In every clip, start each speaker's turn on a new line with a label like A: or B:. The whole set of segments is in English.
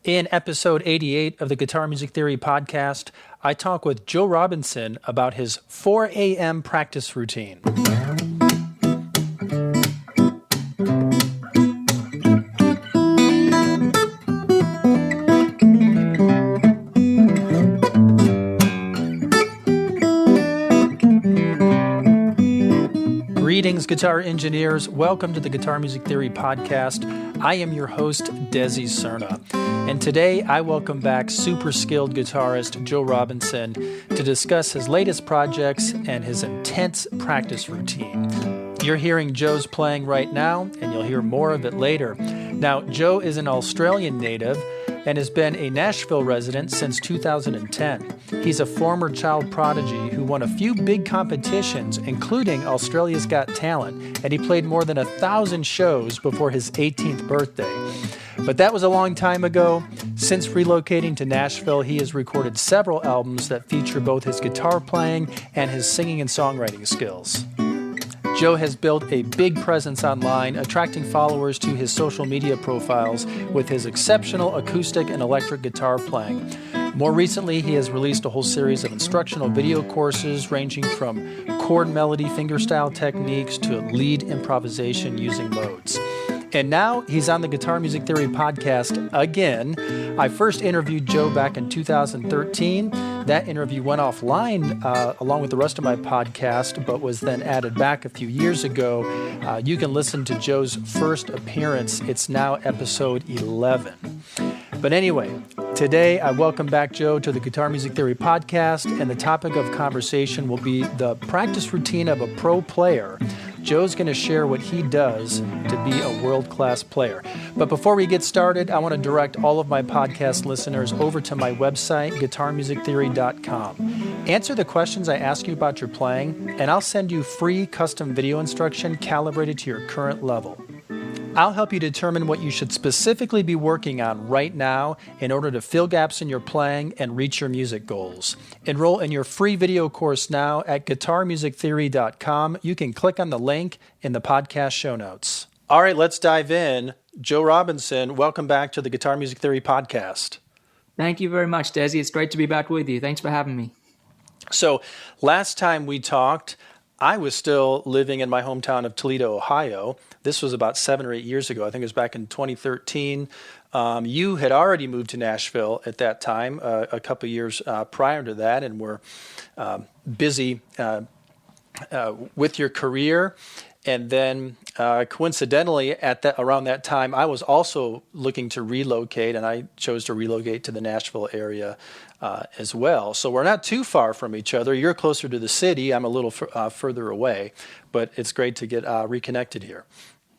A: In episode 88 of the Guitar Music Theory podcast, I talk with Joe Robinson about his 4 a.m. practice routine. Greetings, guitar engineers. Welcome to the Guitar Music Theory podcast. I am your host, Desi Cerna. And today I welcome back super skilled guitarist Joe Robinson to discuss his latest projects and his intense practice routine. You're hearing Joe's playing right now, and you'll hear more of it later. Now, Joe is an Australian native and has been a Nashville resident since 2010. He's a former child prodigy who won a few big competitions, including Australia's Got Talent, and he played more than 1,000 shows before his 18th birthday. But that was a long time ago. Since relocating to Nashville, he has recorded several albums that feature both his guitar playing and his singing and songwriting skills. Joe has built a big presence online, attracting followers to his social media profiles with his exceptional acoustic and electric guitar playing. More recently, he has released a whole series of instructional video courses ranging from chord melody fingerstyle techniques to lead improvisation using modes. And now he's on the Guitar Music Theory podcast again. I first interviewed Joe back in 2013. That interview went offline along with the rest of my podcast, but was then added back a few years ago. You can listen to Joe's first appearance. It's now episode 11. But anyway, today I welcome back Joe to the Guitar Music Theory podcast, and the topic of conversation will be the practice routine of a pro player. Joe's going to share what he does to be a world-class player. But before we get started, I want to direct all of my podcast listeners over to my website, guitarmusictheory.com. Answer the questions I ask you about your playing, and I'll send you free custom video instruction calibrated to your current level. I'll help you determine what you should specifically be working on right now in order to fill gaps in your playing and reach your music goals. Enroll in your free video course now at guitarmusictheory.com. You can click on the link in the podcast show notes. All right, let's dive in. Joe Robinson, welcome back to the Guitar Music Theory podcast.
B: Thank you very much, Desi. It's great to be back with you. Thanks for having me.
A: So last time we talked, I was still living in my hometown of Toledo, Ohio. This was about 7 or 8 years ago. I think it was back in 2013. You had already moved to Nashville at that time, a couple of years prior to that, and were busy with your career. And then coincidentally, around that time, I was also looking to relocate, and I chose to relocate to the Nashville area as well. So we're not too far from each other. You're closer to the city. I'm a little further away, but it's great to get reconnected here.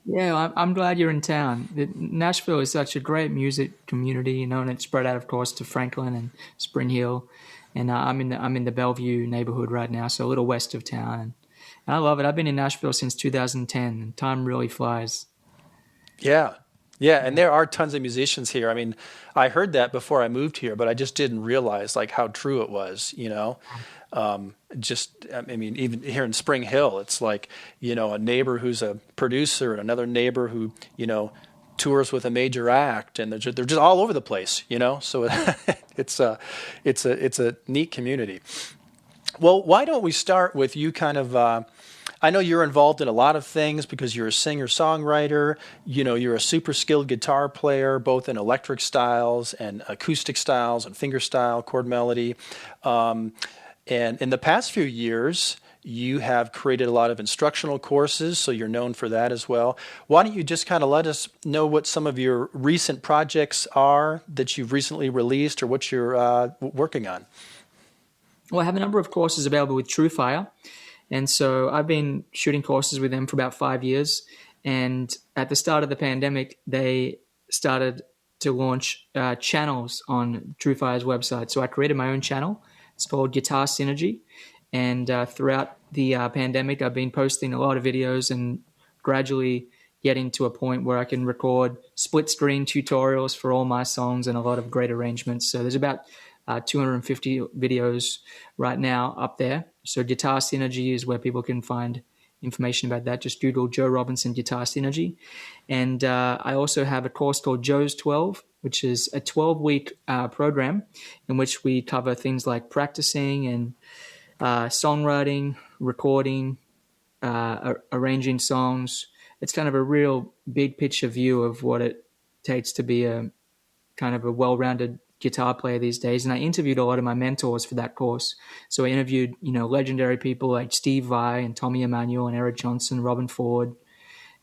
B: Yeah, I'm glad you're in town. Nashville is such a great music community, and it's spread out, of course, to Franklin and Spring Hill. And I'm in the Bellevue neighborhood right now, so a little west of town. And I love it. I've been in Nashville since 2010, and time really flies. Yeah, and there are tons of musicians here. I mean, I heard that before I moved here, but I just didn't realize how true it was, even here in Spring Hill, it's a neighbor who's a producer and another neighbor who, tours with a major act, and they're just all over the place, so it's a neat community. Well, why don't we start with you kind of, I know you're involved in a lot of things because you're a singer-songwriter, you're a super skilled guitar player, both in electric styles and acoustic styles and fingerstyle, chord melody. And in the past few years, you have created a lot of instructional courses, so you're known for that as well. Why don't you just kind of let us know what some of your recent projects are that you've recently released or what you're working on? Well, I have a number of courses available with TrueFire. And so I've been shooting courses with them for about 5 years. And at the start of the pandemic, they started to launch channels on TrueFire's website. So I created my own channel. It's called Guitar Synergy. And throughout the pandemic, I've been posting a lot of videos and gradually getting to a point where I can record split screen tutorials for all my songs and a lot of great arrangements. So there's about 250 videos right now up there. So Guitar Synergy is where people can find
C: information about that, just Google Joe Robinson Guitar Synergy. And I also have a course called Joe's 12, which is a 12-week program in which we cover things like practicing and songwriting, recording, arranging songs. It's kind of a real big picture view of what it takes to be a kind of a well-rounded guitar player these days. And I interviewed a lot of my mentors for that course. So I interviewed, legendary people like Steve Vai and Tommy Emmanuel and Eric Johnson, Robin Ford,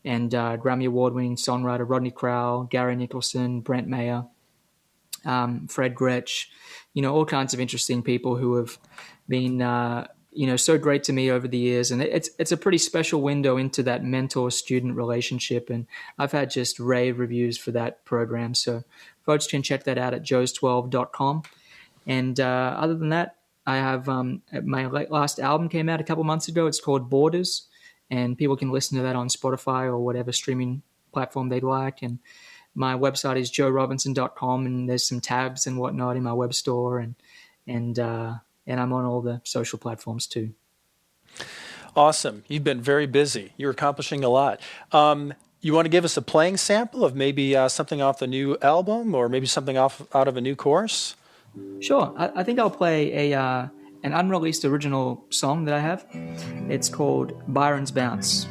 C: and Grammy Award-winning songwriter Rodney Crowell, Gary Nicholson, Brent Mayer, Fred Gretsch, all kinds of interesting people who have been, so great to me over the years. And it's a pretty special window into that mentor-student relationship. And I've had just rave reviews for that program. So folks can check that out at joes12.com. And other than that, I have my last album came out a couple months ago. It's called Borders. And people can listen to that on Spotify or whatever streaming platform they'd like. And my website is joerobinson.com, and there's some tabs and whatnot in my web store. And I'm on all the social platforms too.
B: Awesome. You've been very busy. You're accomplishing a lot. You want to give us a playing sample of maybe something off the new album, or maybe something out of a new course?
C: Sure. I think I'll play an unreleased original song that I have. It's called Byron's Bounce.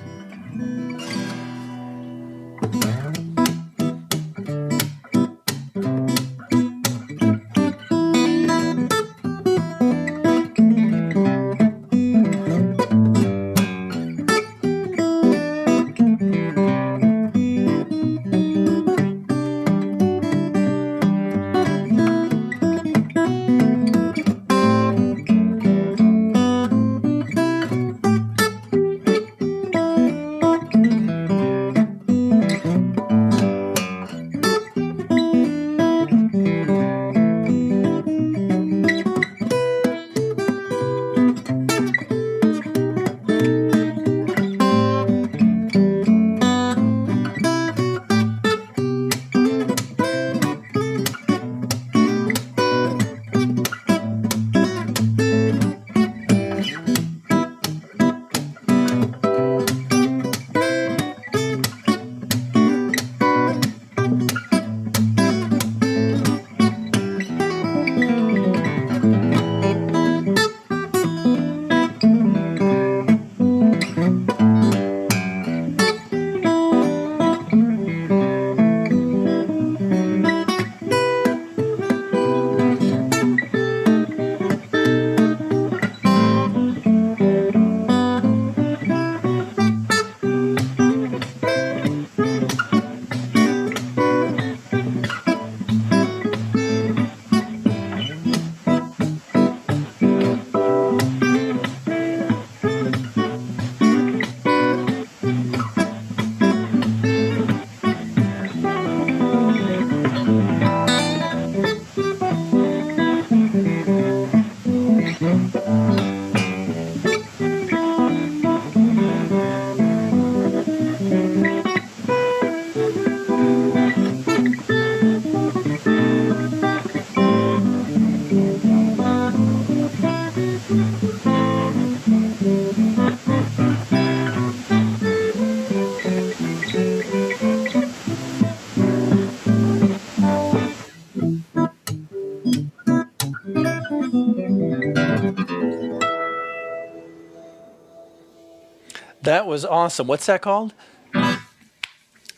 B: That was awesome. What's that called?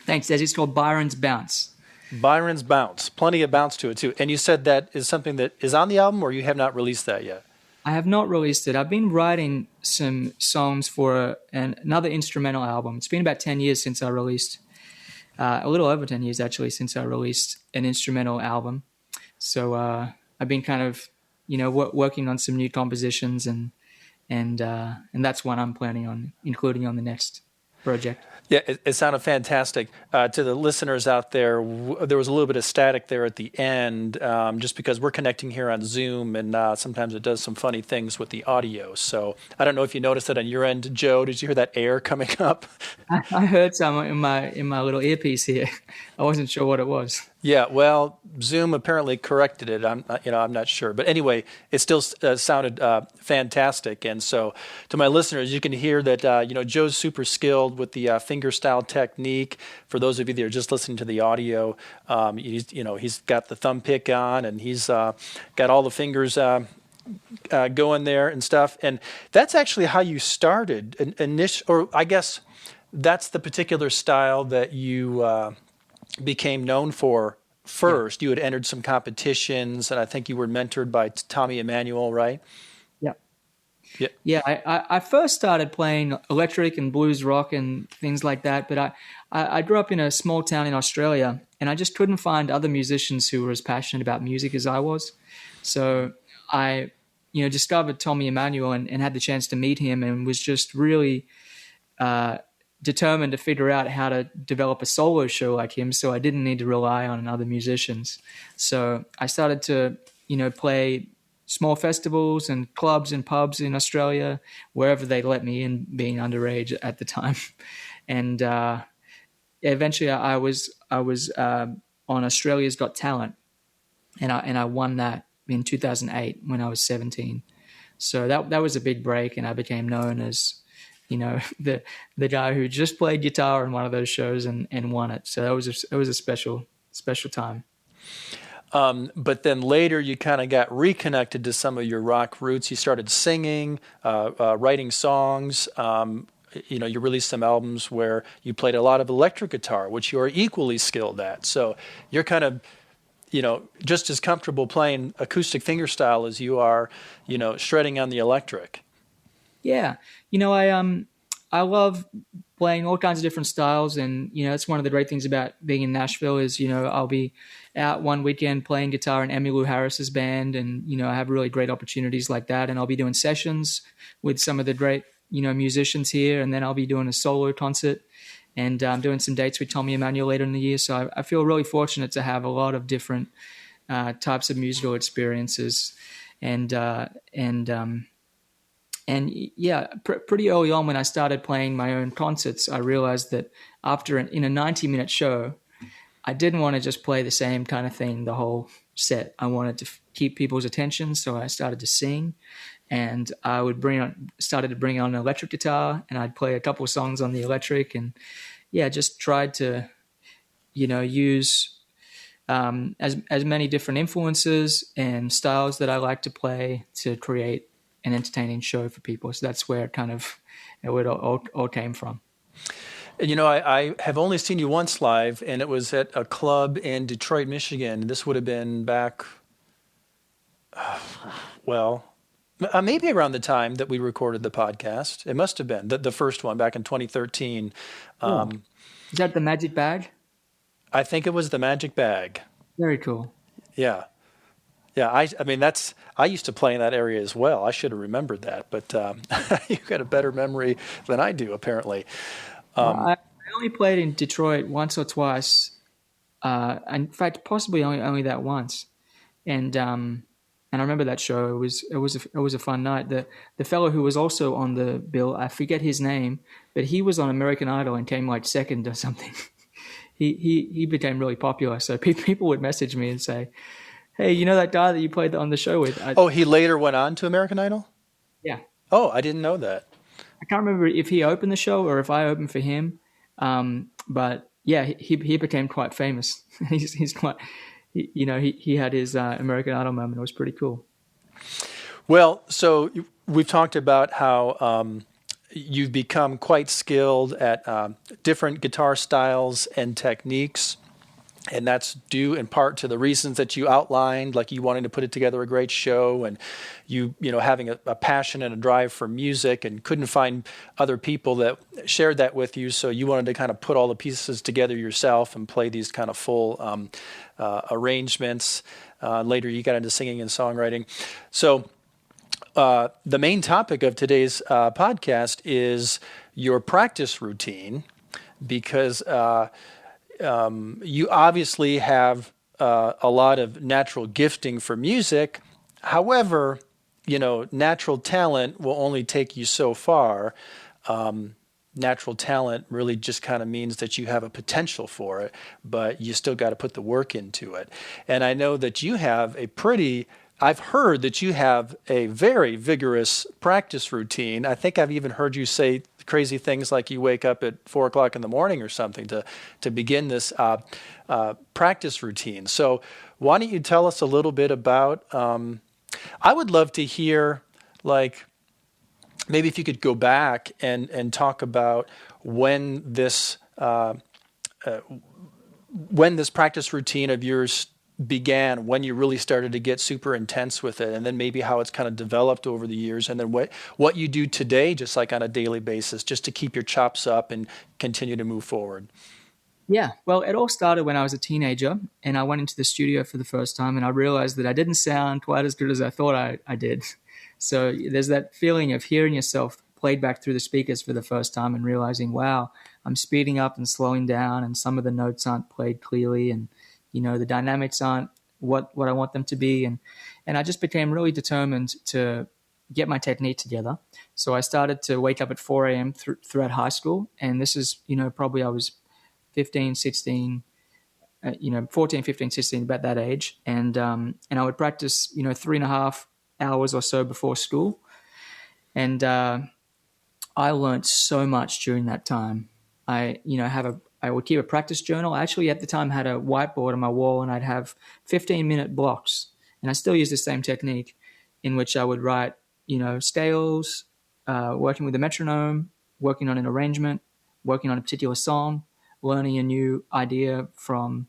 C: Thanks, Des. It's called Byron's Bounce.
B: Byron's Bounce. Plenty of bounce to it, too. And you said that is something that is on the album, or you have not released that yet?
C: I have not released it. I've been writing some songs for another instrumental album. It's been about 10 years since I released, a little over 10 years, actually, since I released an instrumental album. So I've been kind of, working on some new compositions, and that's one I'm planning on including on the next project.
B: Yeah, it sounded fantastic. To the listeners out there, there was a little bit of static there at the end, just because we're connecting here on Zoom, and sometimes it does some funny things with the audio. So I don't know if you noticed that on your end, Joe. Did you hear that air coming up?
C: I heard some in my little earpiece here. I wasn't sure what it was.
B: Yeah, well, Zoom apparently corrected it. I'm not sure, but anyway, it still sounded fantastic. And so, to my listeners, you can hear that Joe's super skilled with the finger style technique. For those of you that are just listening to the audio, he's got the thumb pick on, and he's got all the fingers going there and stuff. And that's actually how you started, or I guess that's the particular style that you became known for first. Yeah. You had entered some competitions, and I think you were mentored by Tommy Emmanuel, right?
C: Yeah.
B: Yeah.
C: Yeah. I first started playing electric and blues rock and things like that, but I grew up in a small town in Australia, and I just couldn't find other musicians who were as passionate about music as I was. So I, discovered Tommy Emmanuel and had the chance to meet him, and was just really determined to figure out how to develop a solo show like him, so I didn't need to rely on other musicians. So I started to, play small festivals and clubs and pubs in Australia, wherever they let me in, being underage at the time. And eventually I was on Australia's Got Talent, and I won that in 2008 when I was 17. So that was a big break, and I became known as the guy who just played guitar in one of those shows and won it. So it was a special time.
B: But then later you kind of got reconnected to some of your rock roots. You started singing, writing songs. You released some albums where you played a lot of electric guitar, which you are equally skilled at. So you're kind of, just as comfortable playing acoustic fingerstyle as you are, shredding on the electric.
C: Yeah. I love playing all kinds of different styles, and, it's one of the great things about being in Nashville is, I'll be out one weekend playing guitar in Emmylou Harris's band, and, I have really great opportunities like that, and I'll be doing sessions with some of the great, musicians here, and then I'll be doing a solo concert, and I'm doing some dates with Tommy Emmanuel later in the year, so I feel really fortunate to have a lot of different types of musical experiences, and pretty early on when I started playing my own concerts, I realized that in a 90-minute show, I didn't want to just play the same kind of thing the whole set. I wanted to keep people's attention, so I started to sing, and I would started to bring on an electric guitar, and I'd play a couple of songs on the electric, and just tried to, use as many different influences and styles that I like to play to create an entertaining show for people. So that's where it all came from.
B: I have only seen you once live, and it was at a club in Detroit, Michigan. This would have been back, maybe around the time that we recorded the podcast. It must have been the first one back in 2013.
C: Is that the Magic Bag?
B: I think it was the Magic Bag.
C: Very cool.
B: Yeah. Yeah, I used to play in that area as well. I should have remembered that, but you've got a better memory than I do, apparently.
C: I only played in Detroit once or twice. In fact, possibly only that once. And I remember that show. It was a fun night. The fellow who was also on the bill, I forget his name, but he was on American Idol and came like second or something. He became really popular. So people would message me and say, "Hey, that guy that you played on the show with?"
B: He later went on to American Idol?
C: Yeah.
B: Oh, I didn't know that.
C: I can't remember if he opened the show or if I opened for him. But yeah, he became quite famous. He's quite, he had his American Idol moment. It was pretty cool.
B: Well, so we've talked about how you've become quite skilled at different guitar styles and techniques. And that's due in part to the reasons that you outlined, like you wanting to put it together a great show, and you having a passion and a drive for music, and couldn't find other people that shared that with you. So you wanted to kind of put all the pieces together yourself and play these kind of full arrangements. Later, you got into singing and songwriting. So the main topic of today's podcast is your practice routine, because you obviously have a lot of natural gifting for music. However, natural talent will only take you so far. natural talent really just kind of means that you have a potential for it, but you still got to put the work into it. And I know that you have I've heard that you have a very vigorous practice routine. I think I've even heard you say crazy things like you wake up at 4 o'clock in the morning or something to begin this practice routine. So why don't you tell us a little bit about, I would love to hear, like, maybe if you could go back and talk about when this practice routine of yours began, when you really started to get super intense with it, and then maybe how it's kind of developed over the years, and then what you do today, just like on a daily basis, just to keep your chops up and continue to move forward.
C: Yeah, well, it all started when I was a teenager, and I went into the studio for the first time, and I realized that I didn't sound quite as good as I thought I did. So there's that feeling of hearing yourself played back through the speakers for the first time and realizing, wow, I'm speeding up and slowing down, and some of the notes aren't played clearly, and the dynamics aren't what I want them to be, and I just became really determined to get my technique together. So I started to wake up at 4 a.m. Throughout high school, and this is probably I was 15, 16, 14, 15, 16, about that age. And I would practice, 3.5 hours or so before school. And I learned so much during that time. I would keep a practice journal. I actually at the time had a whiteboard on my wall, and I'd have 15-minute blocks. And I still use the same technique in which I would write, scales, working with a metronome, working on an arrangement, working on a particular song, learning a new idea from,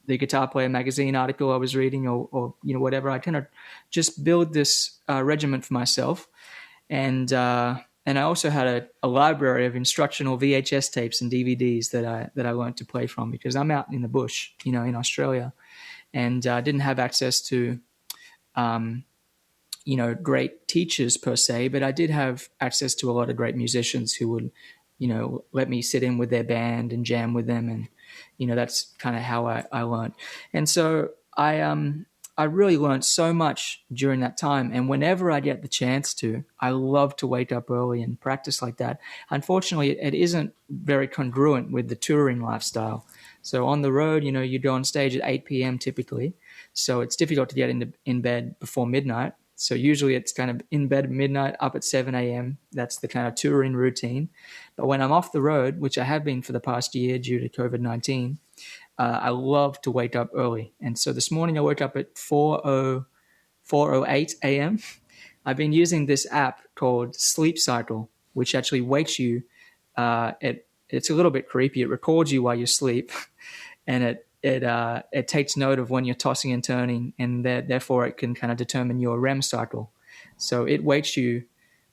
C: the Guitar Player magazine article I was reading or whatever. I kind of just build this regiment for myself. And I also had a library of instructional VHS tapes and DVDs that I learned to play from, because I'm out in the bush, in Australia, and I didn't have access to, great teachers per se, but I did have access to a lot of great musicians who would, let me sit in with their band and jam with them. And, that's kind of how I learned. And so I really learned so much during that time. And whenever I get the chance to, I love to wake up early and practice like that. Unfortunately, it isn't very congruent with the touring lifestyle. So on the road, you go on stage at 8 p.m. typically. So it's difficult to get in bed before midnight. So usually it's kind of in bed at midnight, up at 7 a.m. That's the kind of touring routine. But when I'm off the road, which I have been for the past year due to COVID-19, I love to wake up early. And so this morning I woke up at 4:08 a.m. I've been using this app called Sleep Cycle, which actually wakes you. It's a little bit creepy. It records you while you sleep, and it takes note of when you're tossing and turning, and therefore it can kind of determine your REM cycle. So it wakes you.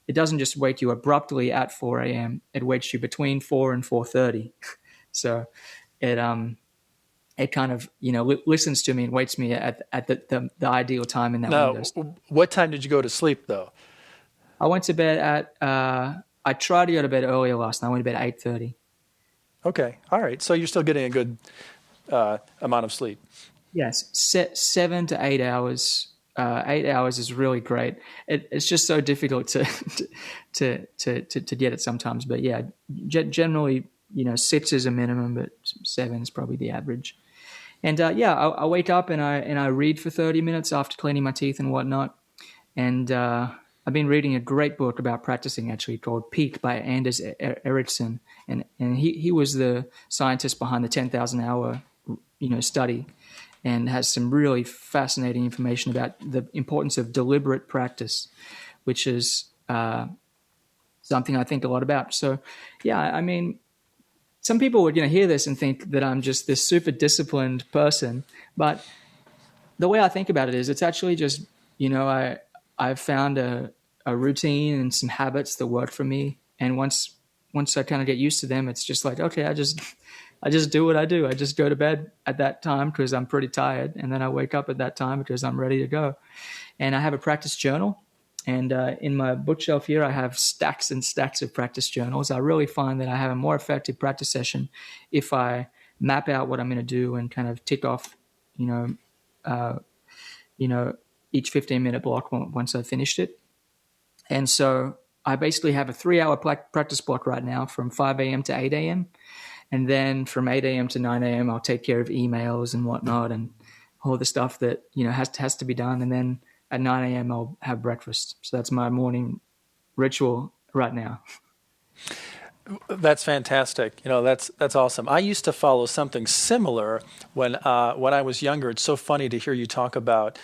C: It doesn't just wake you abruptly at 4 a.m. It wakes you between 4 and 4:30. So it kind of listens to me and wakes me at the ideal time in that window.
B: What time did you go to sleep though?
C: I went to bed at I tried to go to bed earlier last night. I went to bed at 8:30.
B: Okay, all right. So you're still getting a good amount of sleep.
C: Yes, 7 to 8 hours. 8 hours is really great. It's just so difficult to get it sometimes. But yeah, generally 6 is a minimum, but 7 is probably the average. And I wake up and I read for 30 minutes after cleaning my teeth and whatnot. And I've been reading a great book about practicing, actually, called Peak by Anders Ericsson. And he was the scientist behind the 10,000 hour study, and has some really fascinating information about the importance of deliberate practice, which is something I think a lot about. So yeah, I mean, some people would hear this and think that I'm just this super disciplined person, but the way I think about it is it's actually just, I've found a routine and some habits that work for me. And once I kind of get used to them, it's just like, okay, I just do what I do. I just go to bed at that time because I'm pretty tired. And then I wake up at that time because I'm ready to go. And I have a practice journal. And in my bookshelf here, I have stacks and stacks of practice journals. I really find that I have a more effective practice session if I map out what I'm going to do and kind of tick off, each 15-minute block once I've finished it. And so I basically have a 3-hour practice block right now from 5 a.m. to 8 a.m. And then from 8 a.m. to 9 a.m., I'll take care of emails and whatnot and all the stuff that, has to be done. And then at 9 a.m., I'll have breakfast. So that's my morning ritual right now.
B: That's fantastic. That's awesome. I used to follow something similar when I was younger. It's so funny to hear you talk about,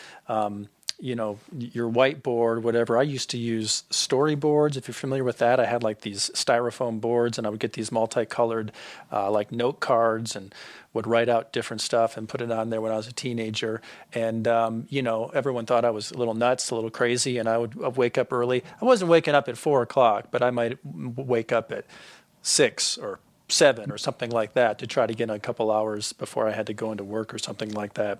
B: your whiteboard, whatever. I used to use storyboards. If you're familiar with that, I had like these styrofoam boards, and I would get these multicolored like note cards and would write out different stuff and put it on there when I was a teenager. And, everyone thought I was a little nuts, a little crazy, and I would wake up early. I wasn't waking up at 4 o'clock, but I might wake up at 6 or 7 or something like that to try to get a couple hours before I had to go into work or something like that.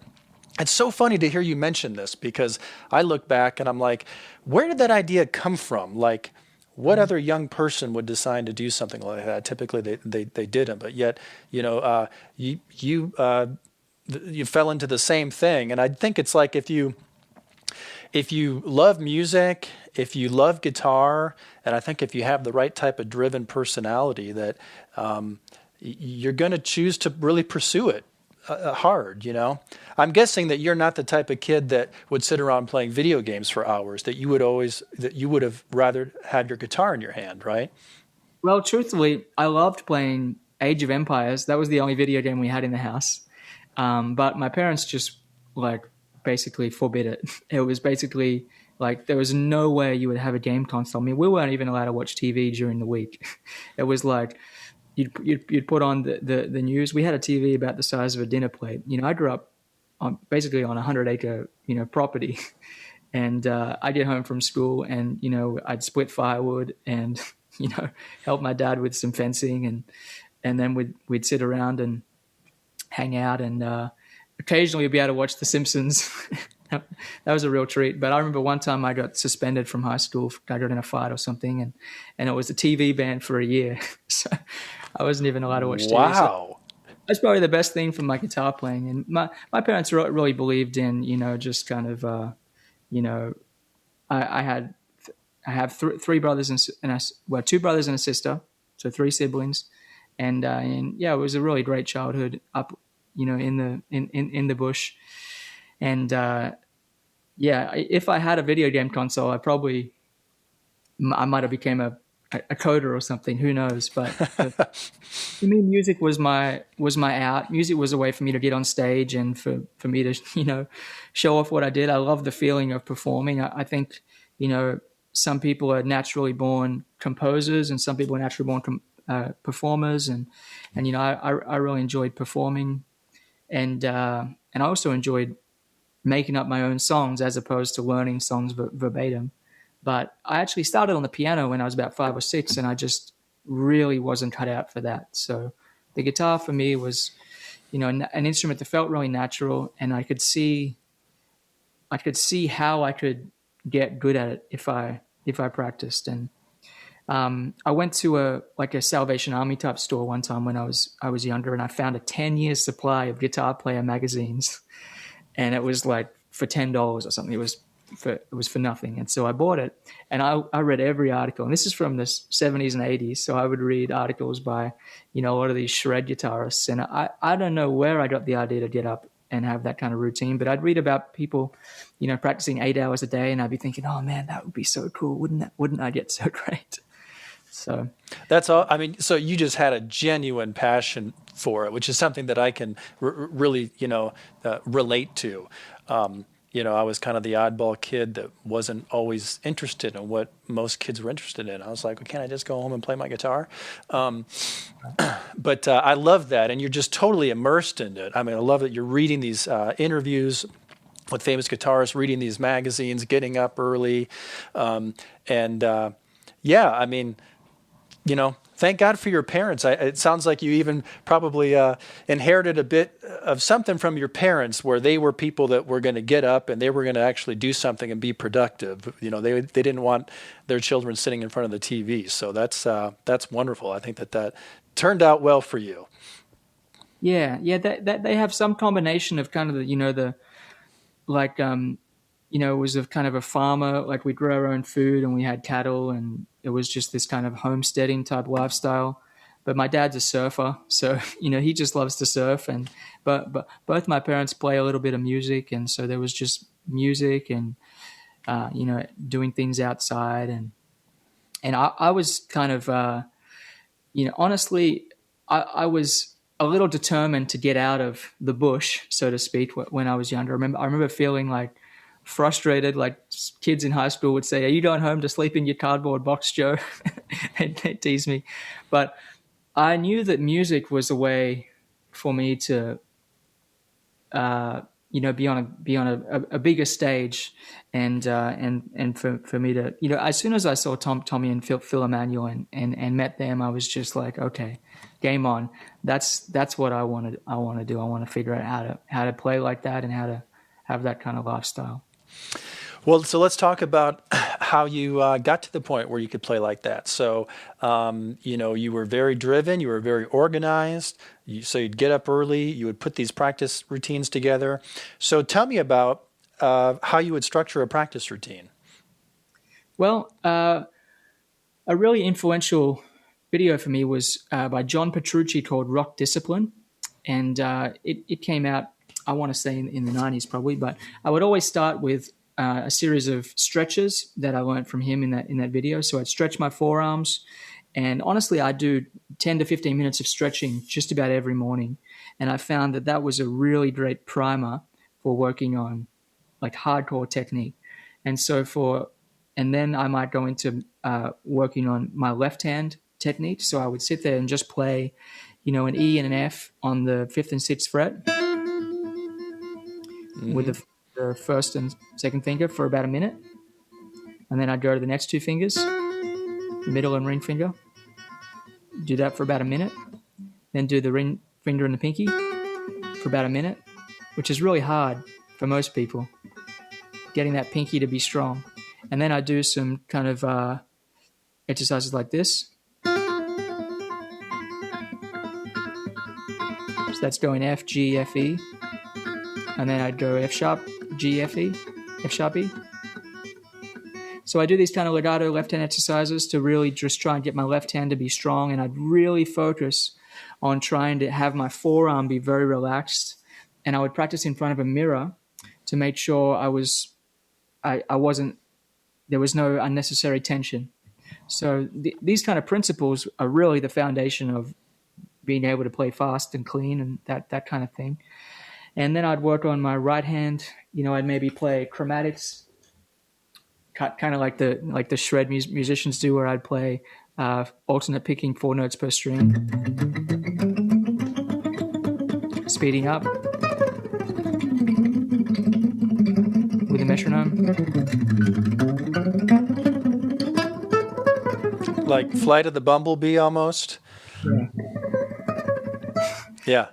B: It's so funny to hear you mention this, because I look back and I'm like, where did that idea come from? Like, what other young person would decide to do something like that? Typically, they didn't, but yet, you fell into the same thing. And I think it's like if you love music, if you love guitar, and I think if you have the right type of driven personality, that you're going to choose to really pursue it hard. I'm guessing that you're not the type of kid that would sit around playing video games for hours, that you would have rather had your guitar in your hand, right?
C: Well, truthfully, I loved playing Age of Empires. That was the only video game we had in the house. But my parents just basically forbid it. It was basically like there was no way you would have a game console. I mean, we weren't even allowed to watch TV during the week. It was like you'd put on the news. We had a TV about the size of a dinner plate. I grew up basically on a 100-acre property, and I'd get home from school and I'd split firewood and help my dad with some fencing, and then we'd sit around and hang out, and occasionally we'd be able to watch The Simpsons. That was a real treat. But I remember one time I got suspended from high school. I got in a fight or something, and it was a TV ban for a year. So I wasn't even allowed to watch TV.
B: Wow.
C: So that's probably the best thing from my guitar playing. And my parents really believed in, just kind of, I have three brothers and 2 brothers and a sister, so 3 siblings. And yeah, it was a really great childhood up, in the bush. And yeah, if I had a video game console, I might have became a coder or something. Who knows? But to me, music was my out. Music was a way for me to get on stage and for me to show off what I did. I love the feeling of performing. I think some people are naturally born composers, and some people are naturally born performers, and I really enjoyed performing, and I also enjoyed making up my own songs as opposed to learning songs verbatim. But I actually started on the piano when I was about 5 or 6, and I just really wasn't cut out for that. So the guitar for me was, an instrument that felt really natural, and I could see how I could get good at it if I practiced. And I went to a Salvation Army type store one time when I was younger, and I found a 10-year supply of Guitar Player magazines, and it was like for $10 or something. It was for nothing, and so I bought it, and I read every article. And this is from the 70s and 80s, so I would read articles by a lot of these shred guitarists, and I don't know where I got the idea to get up and have that kind of routine, but I'd read about people practicing 8 hours a day, and I'd be thinking, oh man, that would be so cool. Wouldn't I get so great? So
B: that's all. I mean, so you just had a genuine passion for it, which is something that I can really, relate to. I was kind of the oddball kid that wasn't always interested in what most kids were interested in. I was like, well, can't I just go home and play my guitar? But I love that, and you're just totally immersed in it. I mean, I love that you're reading these interviews with famous guitarists, reading these magazines, getting up early, yeah, I mean, thank God for your parents. It sounds like you even probably inherited a bit of something from your parents, where they were people that were going to get up and they were going to actually do something and be productive. They didn't want their children sitting in front of the TV. So that's wonderful. I think that turned out well for you.
C: Yeah. They have some combination of kind of it was of kind of a farmer. Like we grew our own food and we had cattle, and it was just this kind of homesteading type lifestyle. But my dad's a surfer, so he just loves to surf. And but both my parents play a little bit of music, and so there was just music and doing things outside. And I was kind of honestly, I was a little determined to get out of the bush, so to speak, when I was younger. I remember feeling like frustrated, like kids in high school would say, "Are you going home to sleep in your cardboard box, Joe?" and they tease me. But I knew that music was a way for me to, be on a bigger stage, and for me to, as soon as I saw Tommy and Phil Emmanuel and met them, I was just like, okay, game on. That's what I want to do. I want to figure out how to play like that and how to have that kind of lifestyle.
B: Well, so let's talk about how you got to the point where you could play like that. So, you were very driven, you were very organized, so you'd get up early, you would put these practice routines together. So tell me about how you would structure a practice routine.
C: Well, a really influential video for me was by John Petrucci called Rock Discipline. And it came out, I want to say in the 90s probably, but I would always start with a series of stretches that I learned from him in that video. So I'd stretch my forearms, and honestly, I do 10 to 15 minutes of stretching just about every morning. And I found that was a really great primer for working on like hardcore technique. And then I might go into working on my left hand technique. So I would sit there and just play, an E and an F on the 5th and 6th fret with the first and second finger for about a minute. And then I'd go to the next two fingers, the middle and ring finger. Do that for about a minute. Then do the ring finger and the pinky for about a minute, which is really hard for most people, getting that pinky to be strong. And then I do some kind of exercises like this. So that's going F, G, F, E. And then I'd go F sharp, G, F, E, F sharp, E. So I do these kind of legato left hand exercises to really just try and get my left hand to be strong. And I'd really focus on trying to have my forearm be very relaxed. And I would practice in front of a mirror to make sure I wasn't, there was no unnecessary tension. So these kind of principles are really the foundation of being able to play fast and clean and that kind of thing. And then I'd work on my right hand. I'd maybe play chromatics, kind of like the shred musicians do, where I'd play alternate picking 4 notes per string, speeding up with a metronome.
B: Like Flight of the Bumblebee almost? Yeah.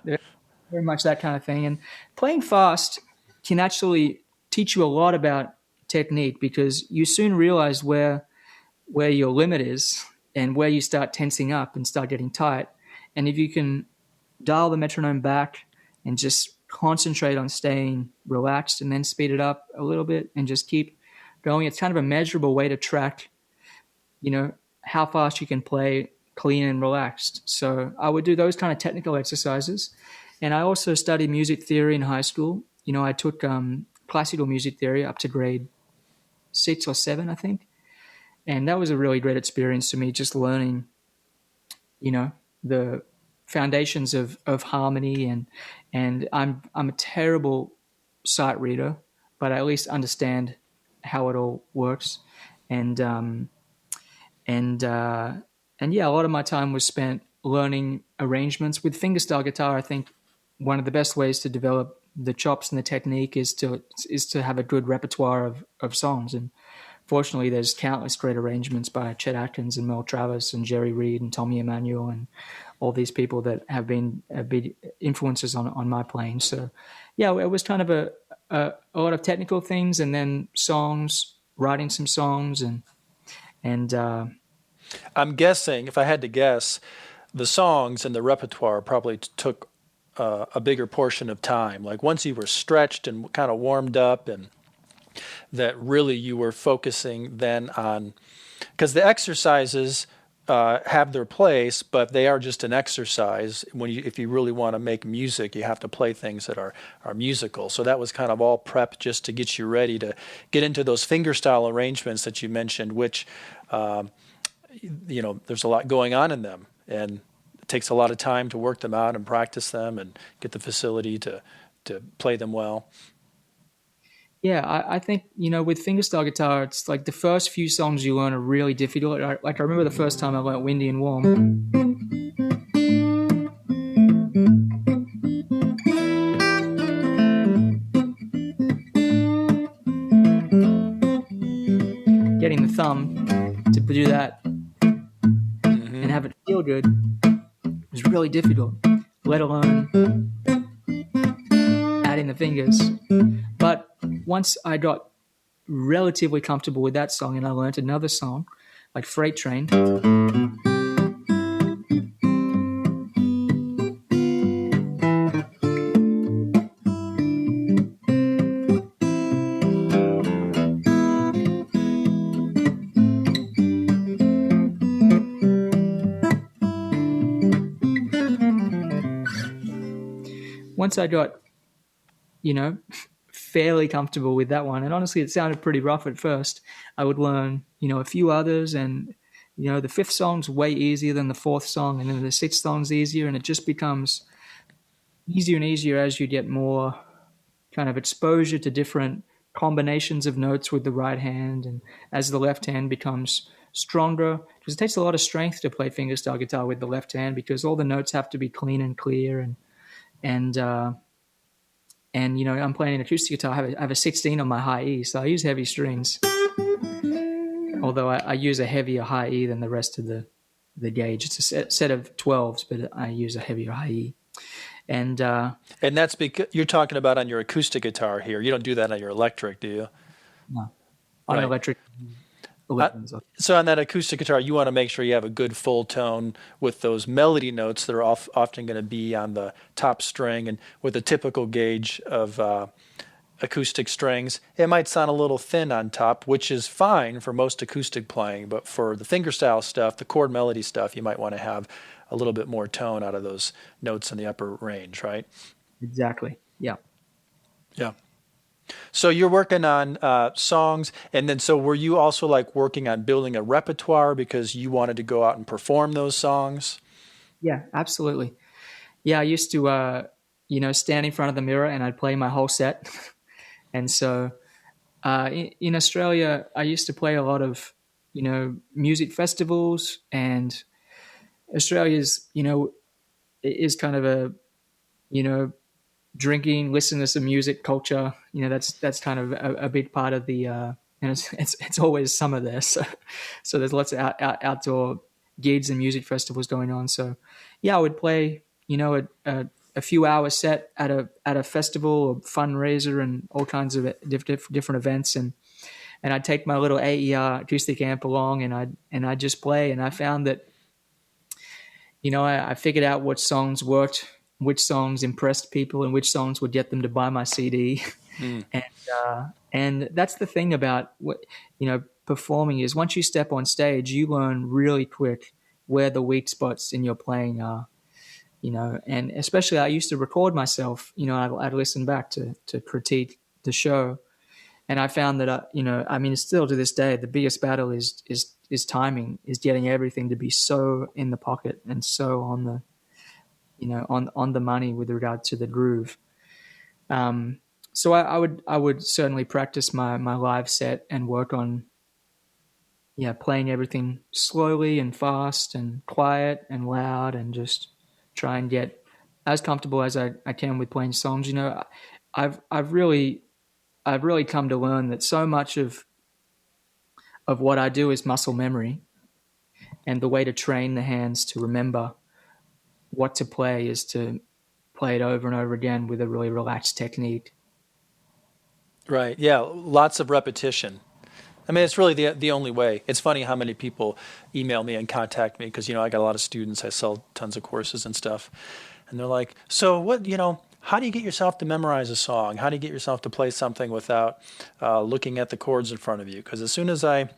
C: Very much that kind of thing. And playing fast can actually teach you a lot about technique, because you soon realize where your limit is and where you start tensing up and start getting tight. And if you can dial the metronome back and just concentrate on staying relaxed and then speed it up a little bit and just keep going, it's kind of a measurable way to track, how fast you can play clean and relaxed. So I would do those kind of technical exercises. And I also studied music theory in high school. I took classical music theory up to grade 6 or 7, I think. And that was a really great experience for me, just learning, the foundations of harmony. And I'm a terrible sight reader, but I at least understand how it all works. And yeah, a lot of my time was spent learning arrangements. With fingerstyle guitar, I think one of the best ways to develop the chops and the technique is to have a good repertoire of songs. And fortunately, there's countless great arrangements by Chet Atkins and Mel Travis and Jerry Reed and Tommy Emmanuel and all these people that have been big influences on my playing. So yeah, it was kind of a lot of technical things, and then songs, writing some songs, and
B: I'm guessing, if I had to guess, the songs and the repertoire probably took a bigger portion of time. Like once you were stretched and kind of warmed up, and that really you were focusing then on because the exercises have their place, but they are just an exercise. If you really want to make music, you have to play things that are musical. So that was kind of all prep just to get you ready to get into those fingerstyle arrangements that you mentioned, which, there's a lot going on in them, and it takes a lot of time to work them out and practice them and get the facility to play them well.
C: Yeah, I think, with fingerstyle guitar, it's like the first few songs you learn are really difficult. I remember the first time I learned Windy and Warm. Getting the thumb to do that and have it feel good was really difficult, let alone adding the fingers. But once I got relatively comfortable with that song and I learned another song, like Freight Train, once I got, fairly comfortable with that one, and honestly it sounded pretty rough at first, I would learn, a few others, and, the fifth song's way easier than the fourth song, and then the sixth song's easier, and it just becomes easier and easier as you get more kind of exposure to different combinations of notes with the right hand, and as the left hand becomes stronger, because it takes a lot of strength to play fingerstyle guitar with the left hand, because all the notes have to be clean and clear, and I'm playing an acoustic guitar. I have a 16 on my high E, so I use heavy strings. Although I use a heavier high E than the rest of the gauge. It's a set of 12s, but I use a heavier high E. And
B: that's because you're talking about on your acoustic guitar here. You don't do that on your electric, do you?
C: No, on
B: right.
C: Electric.
B: So on that acoustic guitar, you want to make sure you have a good full tone with those melody notes that are often going to be on the top string, and with a typical gauge of acoustic strings, it might sound a little thin on top, which is fine for most acoustic playing, but for the fingerstyle stuff, the chord melody stuff, you might want to have a little bit more tone out of those notes in the upper range, right?
C: Exactly. Yeah.
B: Yeah. So you're working on songs, and then so were you also like working on building a repertoire because you wanted to go out and perform those songs?
C: Yeah, absolutely. Yeah, I used to, stand in front of the mirror and I'd play my whole set. And so in Australia, I used to play a lot of, music festivals, and Australia's, is kind of a, drinking, listening to some music culture, that's kind of a big part of the, and it's always summer there. So there's lots of outdoor gigs and music festivals going on. So yeah, I would play, a few hour set at a festival or fundraiser and all kinds of different events. And I'd take my little AER acoustic amp along, and I'd just play. And I found that, I figured out what songs worked, which songs impressed people, and which songs would get them to buy my CD. And that's the thing about what, performing is once you step on stage, you learn really quick where the weak spots in your playing are, and especially I used to record myself, I'd listen back to critique the show. And I found that, still to this day, the biggest battle is timing, is getting everything to be so in the pocket and so on the, on the money with regard to the groove. So I would certainly practice my live set and work on, playing everything slowly and fast and quiet and loud, and just try and get as comfortable as I can with playing songs. I've really come to learn that so much of what I do is muscle memory, and the way to train the hands to remember what to play is to play it over and over again with a really relaxed technique.
B: Right. Yeah. Lots of repetition. I mean, it's really the only way. It's funny how many people email me and contact me because, I got a lot of students. I sell tons of courses and stuff. And they're like, so what, how do you get yourself to memorize a song? How do you get yourself to play something without looking at the chords in front of you? Because as soon as I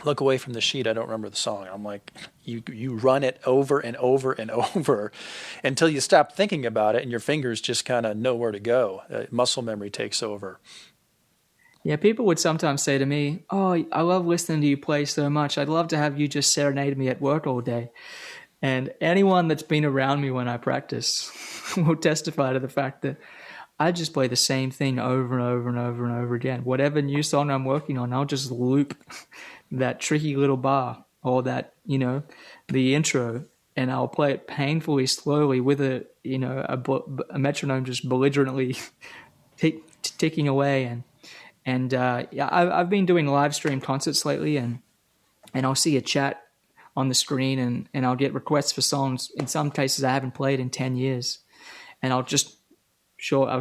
B: look away from the sheet. I don't remember the song. I'm like, you run it over and over and over until you stop thinking about it and your fingers just kind of know where to go. Muscle memory takes over.
C: Yeah, people would sometimes say to me, "Oh, I love listening to you play so much. I'd love to have you just serenade me at work all day." And anyone that's been around me when I practice will testify to the fact that I just play the same thing over and over and over and over again. Whatever new song I'm working on, I'll just loop that tricky little bar or that, the intro, and I'll play it painfully slowly with a metronome just belligerently ticking away. And I've been doing live stream concerts lately, and I'll see a chat on the screen, and I'll get requests for songs. In some cases, I haven't played in 10 years, and I'll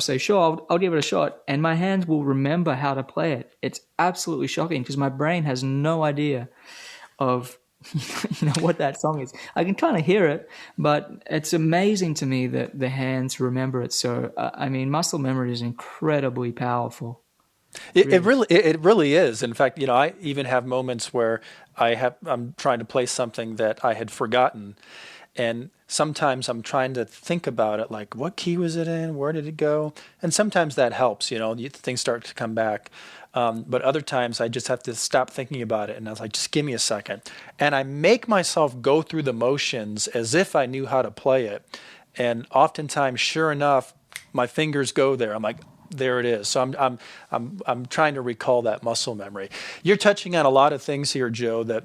C: say, sure, I'll give it a shot, and my hands will remember how to play it. It's absolutely shocking because my brain has no idea of what that song is. I can kind of hear it, but it's amazing to me that the hands remember it. So, muscle memory is incredibly powerful.
B: It really is. In fact, I even have moments where I'm trying to play something that I had forgotten, and sometimes I'm trying to think about it, like what key was it in, where did it go, and sometimes that helps. Things start to come back. But other times I just have to stop thinking about it, and I was like, just give me a second, and I make myself go through the motions as if I knew how to play it, and oftentimes, sure enough, my fingers go there. I'm like, there it is. So I'm trying to recall that muscle memory. You're touching on a lot of things here, Joe, that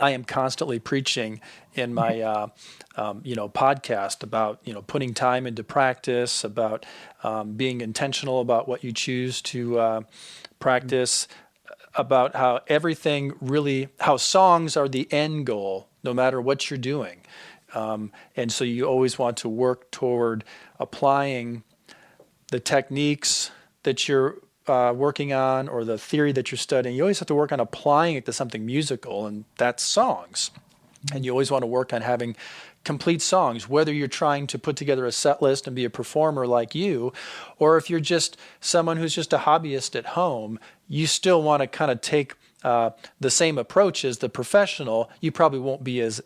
B: I am constantly preaching in my podcast about putting time into practice, about being intentional about what you choose to practice, about how how songs are the end goal, no matter what you're doing, and so you always want to work toward applying the techniques that you're working on or the theory that you're studying. You always have to work on applying it to something musical, and that's songs. And you always want to work on having complete songs, whether you're trying to put together a set list and be a performer like you, or if you're just someone who's just a hobbyist at home, you still want to kind of take the same approach as the professional. You probably won't be it's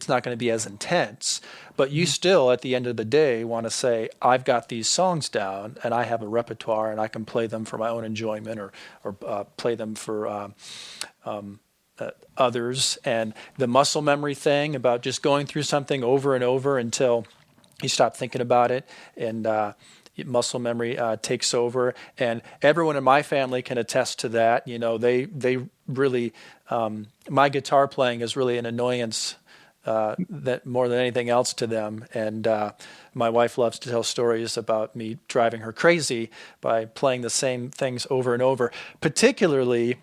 B: not going to be as intense, but you still, at the end of the day, want to say, I've got these songs down and I have a repertoire and I can play them for my own enjoyment or play them for others. And the muscle memory thing about just going through something over and over until you stop thinking about it, and muscle memory takes over. And everyone in my family can attest to that. They really, my guitar playing is really an annoyance that more than anything else to them. And my wife loves to tell stories about me driving her crazy by playing the same things over and over, particularly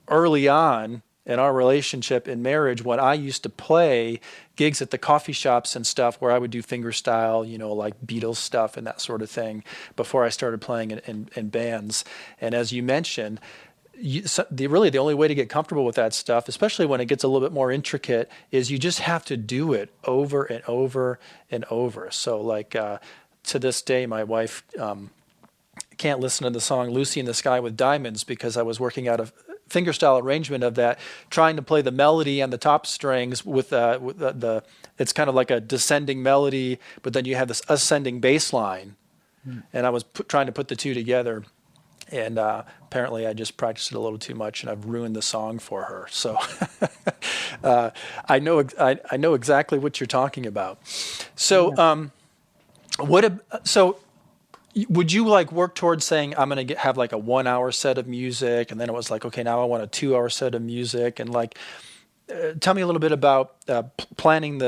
B: early on in our relationship in marriage, when I used to play gigs at the coffee shops and stuff where I would do fingerstyle, like Beatles stuff and that sort of thing before I started playing in bands. And as you mentioned, the only way to get comfortable with that stuff, especially when it gets a little bit more intricate, is you just have to do it over and over and over. So like to this day, my wife can't listen to the song Lucy in the Sky with Diamonds because I was working out a fingerstyle arrangement of that, trying to play the melody on the top strings with the it's kind of like a descending melody, but then you have this ascending bass line. And I was trying to put the two together. And apparently I just practiced it a little too much, and I've ruined the song for her. So I know exactly what you're talking about. So would you like work towards saying I'm going to have like a 1 hour set of music, and then it was like, okay, now I want a 2 hour set of music, and like tell me a little bit about planning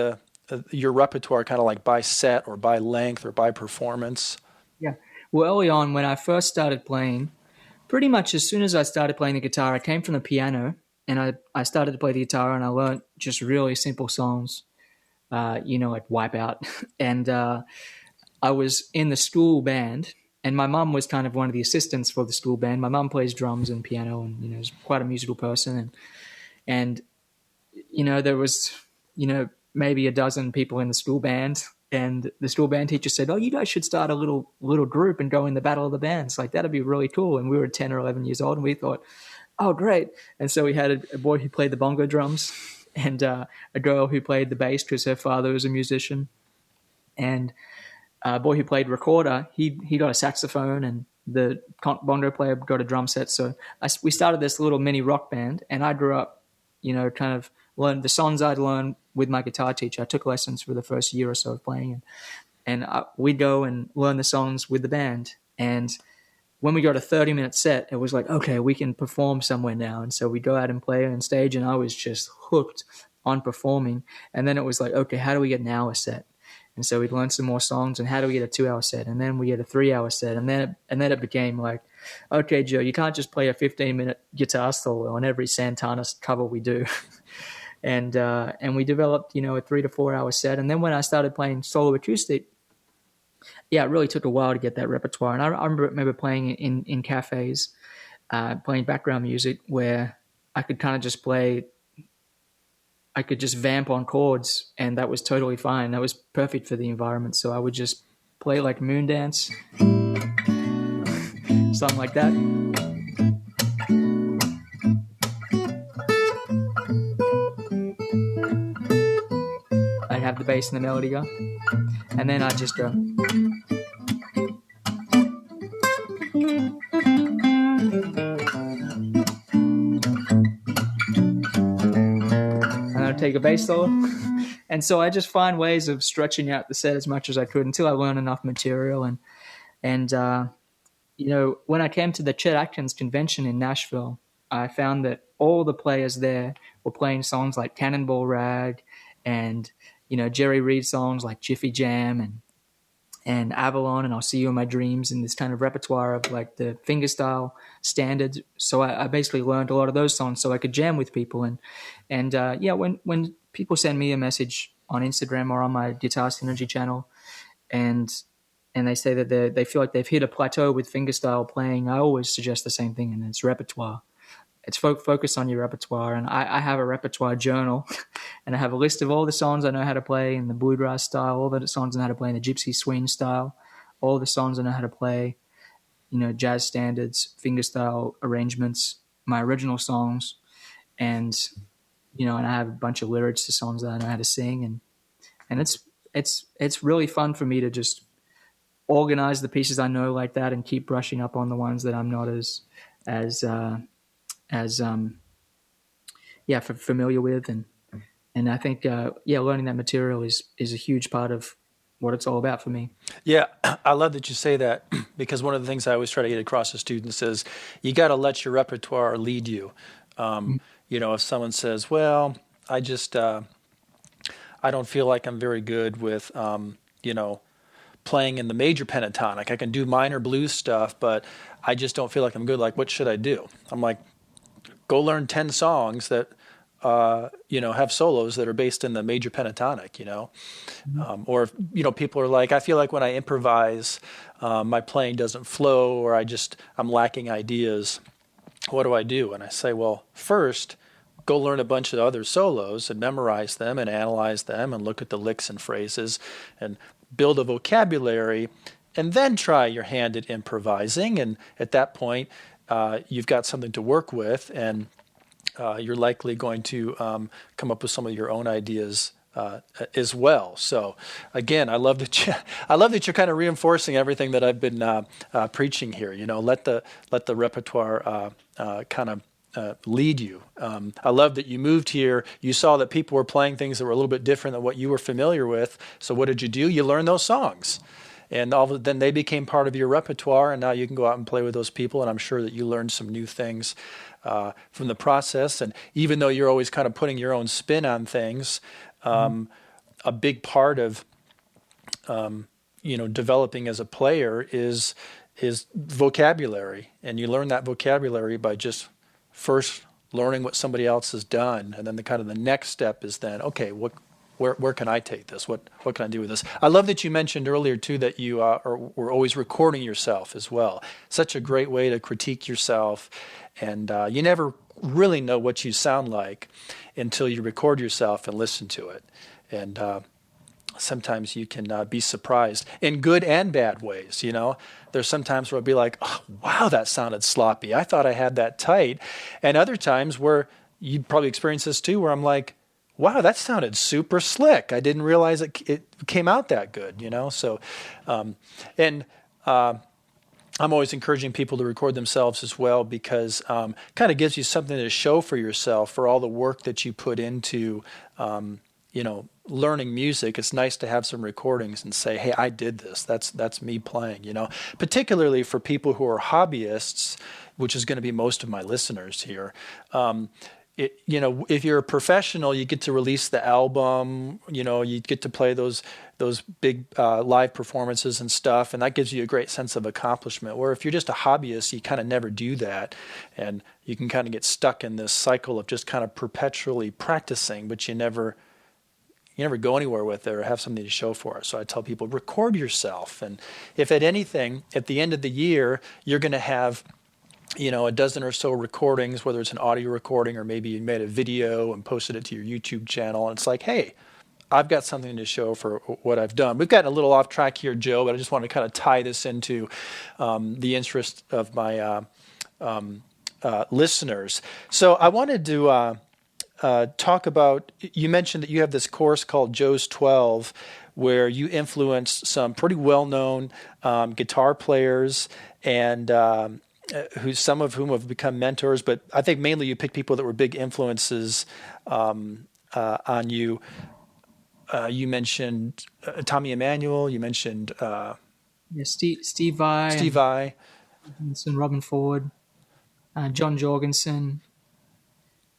B: your repertoire kind of like by set or by length or by performance?
C: Yeah. Well, early on, when I first started playing, pretty much as soon as I started playing the guitar, I came from the piano, and I started to play the guitar, and I learned just really simple songs, like Wipeout. And I was in the school band, and my mum was kind of one of the assistants for the school band. My mum plays drums and piano, and is quite a musical person. And there was maybe a dozen people in the school band. And the school band teacher said, "Oh, you guys should start a little group and go in the Battle of the Bands. Like, that'd be really cool." And we were 10 or 11 years old, and we thought, oh, great. And so we had a boy who played the bongo drums and a girl who played the bass because her father was a musician. And a boy who played recorder, he got a saxophone, and the bongo player got a drum set. So we started this little mini rock band, and I grew up, kind of learned the songs I'd learned with my guitar teacher. I took lessons for the first year or so of playing, and we'd go and learn the songs with the band. And when we got a 30-minute set, it was like, okay, we can perform somewhere now. And so we go out and play on stage, and I was just hooked on performing. And then it was like, okay, how do we get an hour set? And so we'd learn some more songs, and how do we get a 2-hour set? And then we get a 3-hour set. And then it became like, okay, Joe, you can't just play a 15-minute guitar solo on every Santana cover we do. and we developed, a 3 to 4 hour set. And then when I started playing solo acoustic, yeah, it really took a while to get that repertoire. And I remember playing in cafes, playing background music where I could kind of just play. I could just vamp on chords, and that was totally fine. That was perfect for the environment. So I would just play like Moondance, something like that. I'd have the bass and the melody go, and then I'd just go. Take a bass solo. And so I just find ways of stretching out the set as much as I could until I learn enough material. And when I came to the Chet Atkins convention in Nashville, I found that all the players there were playing songs like Cannonball Rag and, Jerry Reed songs like Jiffy Jam and Avalon and I'll See You in My Dreams, and this kind of repertoire of like the fingerstyle standards. So I basically learned a lot of those songs so I could jam with people. And when people send me a message on Instagram or on my Guitar Synergy channel and they say that they feel like they've hit a plateau with fingerstyle playing, I always suggest the same thing, and it's repertoire. It's focus on your repertoire. And I have a repertoire journal, and I have a list of all the songs I know how to play in the bluegrass style, all the songs I know how to play in the gypsy swing style, all the songs I know how to play, jazz standards, fingerstyle arrangements, my original songs, and and I have a bunch of lyrics to songs that I know how to sing, and it's really fun for me to just organize the pieces I know like that and keep brushing up on the ones that I'm not as familiar with, and I think learning that material is a huge part of what it's all about for me.
B: Yeah, I love that you say that, because one of the things I always try to get across to students is you got to let your repertoire lead you. If someone says, well, I just I don't feel like I'm very good with playing in the major pentatonic. I can do minor blues stuff, but I just don't feel like I'm good. Like, what should I do? I'm like, go learn 10 songs that, have solos that are based in the major pentatonic, or if, people are like, I feel like when I improvise, my playing doesn't flow, or I'm lacking ideas. What do I do? And I say, well, first, go learn a bunch of other solos and memorize them and analyze them and look at the licks and phrases and build a vocabulary, and then try your hand at improvising. And at that point, you've got something to work with, and you're likely going to come up with some of your own ideas as well. So again, I love that you're kind of reinforcing everything that I've been preaching here. Let the repertoire kind of lead you. I love that you moved here. You saw that people were playing things that were a little bit different than what you were familiar with. So what did you do? You learned those songs. And then they became part of your repertoire, and now you can go out and play with those people, and I'm sure that you learned some new things from the process. And even though you're always kind of putting your own spin on things, a big part of developing as a player is vocabulary, and you learn that vocabulary by just first learning what somebody else has done, and then the next step is then, okay, where can I take this? What can I do with this? I love that you mentioned earlier too that you were always recording yourself as well. Such a great way to critique yourself, and you never really know what you sound like until you record yourself and listen to it. And sometimes you can be surprised in good and bad ways. There's some times where I'll be like, oh, wow, that sounded sloppy. I thought I had that tight. And other times where you probably experience this too, where I'm like, wow, that sounded super slick. I didn't realize it came out that good, So, and I'm always encouraging people to record themselves as well, because kind of gives you something to show for yourself for all the work that you put into, learning music. It's nice to have some recordings and say, hey, I did this. That's me playing, particularly for people who are hobbyists, which is going to be most of my listeners here. If you're a professional, you get to release the album, you get to play those big live performances and stuff, and that gives you a great sense of accomplishment. Where if you're just a hobbyist, you kind of never do that, and you can kind of get stuck in this cycle of just kind of perpetually practicing, but you never go anywhere with it or have something to show for it. So I tell people, record yourself, and if at anything, at the end of the year, you're going to have a dozen or so recordings, whether it's an audio recording or maybe you made a video and posted it to your YouTube channel. And it's like, hey, I've got something to show for what I've done. We've gotten a little off track here, Joe, but I just want to kind of tie this into the interest of my listeners. So I wanted to talk about, you mentioned that you have this course called Joe's 12, where you influenced some pretty well-known guitar players and some of whom have become mentors, but I think mainly you picked people that were big influences on you. You mentioned Tommy Emmanuel. You mentioned
C: Steve Vai, and Robin Ford, John Jorgensen,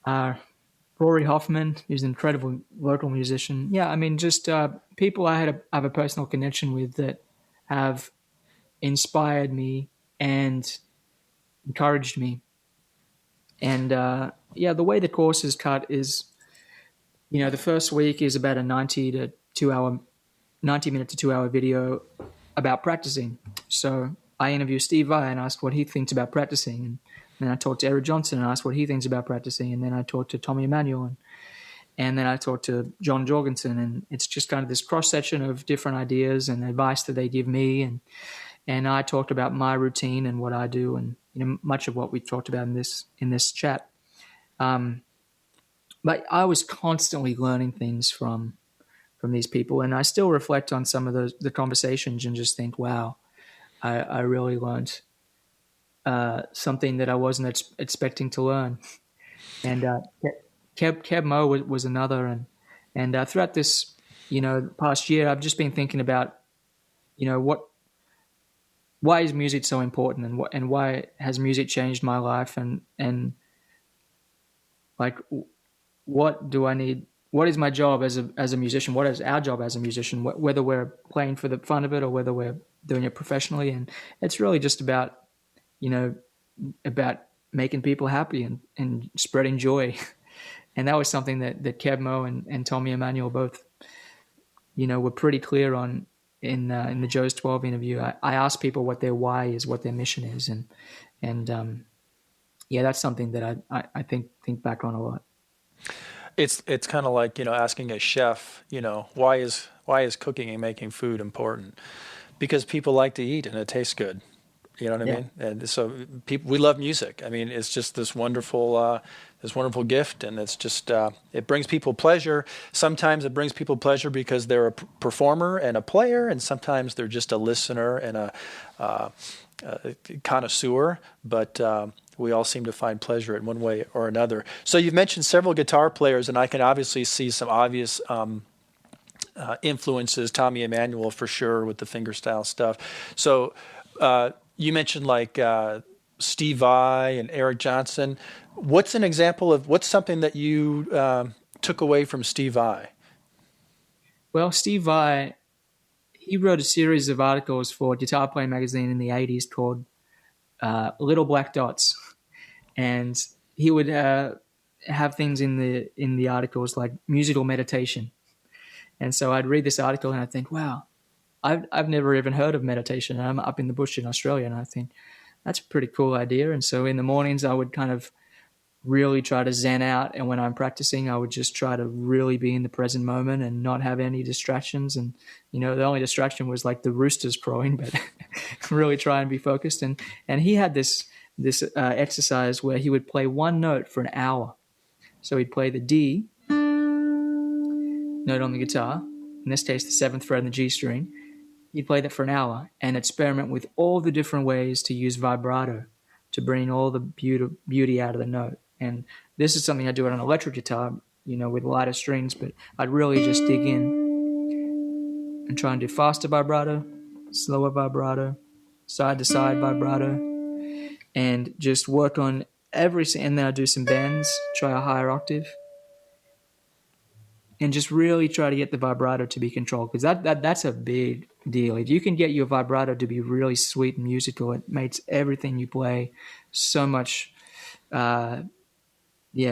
C: Rory Hoffman, who's an incredible local musician. Yeah, I mean, just people I have a personal connection with that have inspired me and encouraged me. And the way the course is cut is, the first week is about a 90 minute to 2 hour video about practicing. So I interview Steve Vai and ask what he thinks about practicing, and then I talk to Eric Johnson and ask what he thinks about practicing, and then I talk to Tommy Emmanuel, and then I talk to John Jorgensen, and it's just kind of this cross section of different ideas and advice that they give me, and I talked about my routine and what I do, and much of what we talked about in this chat. But I was constantly learning things from these people, and I still reflect on some of the conversations and just think, wow, I really learned something that I wasn't expecting to learn. And Keb Mo was another, and throughout this past year, I've just been thinking about why is music so important, and why has music changed my life, and like, what do I need? What is my job as a musician? What is our job as a musician? Whether we're playing for the fun of it or whether we're doing it professionally, and it's really just about making people happy and spreading joy. And that was something that Kev Mo and Tommy Emmanuel both were pretty clear on in the Joe's 12 interview. I asked people what their why is, what their mission is, and that's something that I think back on a lot.
B: It's kind of like asking a chef, why is cooking and making food important? Because people like to eat and it tastes good. You know what I mean? And so we love music. I mean, it's just this wonderful gift, and it's just it brings people pleasure. Sometimes it brings people pleasure because they're a performer and a player, and sometimes they're just a listener and a connoisseur. But we all seem to find pleasure in one way or another. So you've mentioned several guitar players, and I can obviously see some obvious influences. Tommy Emmanuel for sure with the fingerstyle stuff. So you mentioned like Steve Vai and Eric Johnson. What's an example of what's something that you took away from Steve Vai?
C: Well, Steve Vai, he wrote a series of articles for Guitar Player magazine in the 80s called Little Black Dots, and he would have things in the articles like musical meditation. And so I'd read this article and I'd think, wow, I've never even heard of meditation. And I'm up in the bush in Australia, and I think that's a pretty cool idea. And so in the mornings I would kind of really try to zen out. And when I'm practicing, I would just try to really be in the present moment and not have any distractions. And, the only distraction was like the roosters crowing, but really try and be focused. And he had this exercise where he would play one note for an hour. So he'd play the D note on the guitar, in this case, the 7th fret on the G string. He'd play that for an hour and experiment with all the different ways to use vibrato to bring all the beauty out of the note. And this is something I do on an electric guitar, with lighter strings, but I'd really just dig in and try and do faster vibrato, slower vibrato, side-to-side vibrato, and just work on and then I'd do some bends, try a higher octave, and just really try to get the vibrato to be controlled, because that's a big deal. If you can get your vibrato to be really sweet and musical, it makes everything you play so much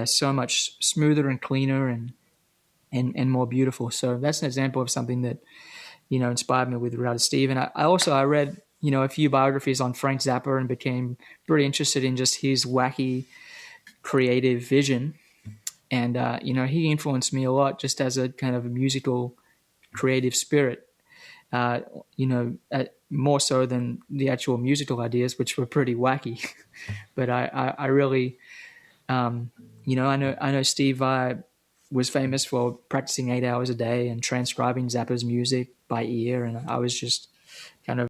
C: so much smoother and cleaner and more beautiful. So that's an example of something that, inspired me with regard to Steve. And I read, a few biographies on Frank Zappa and became pretty interested in just his wacky creative vision. And, he influenced me a lot just as a kind of a musical creative spirit, more so than the actual musical ideas, which were pretty wacky. But I really, I know Steve Vai was famous for practicing 8 hours a day and transcribing Zappa's music by ear. And I was just kind of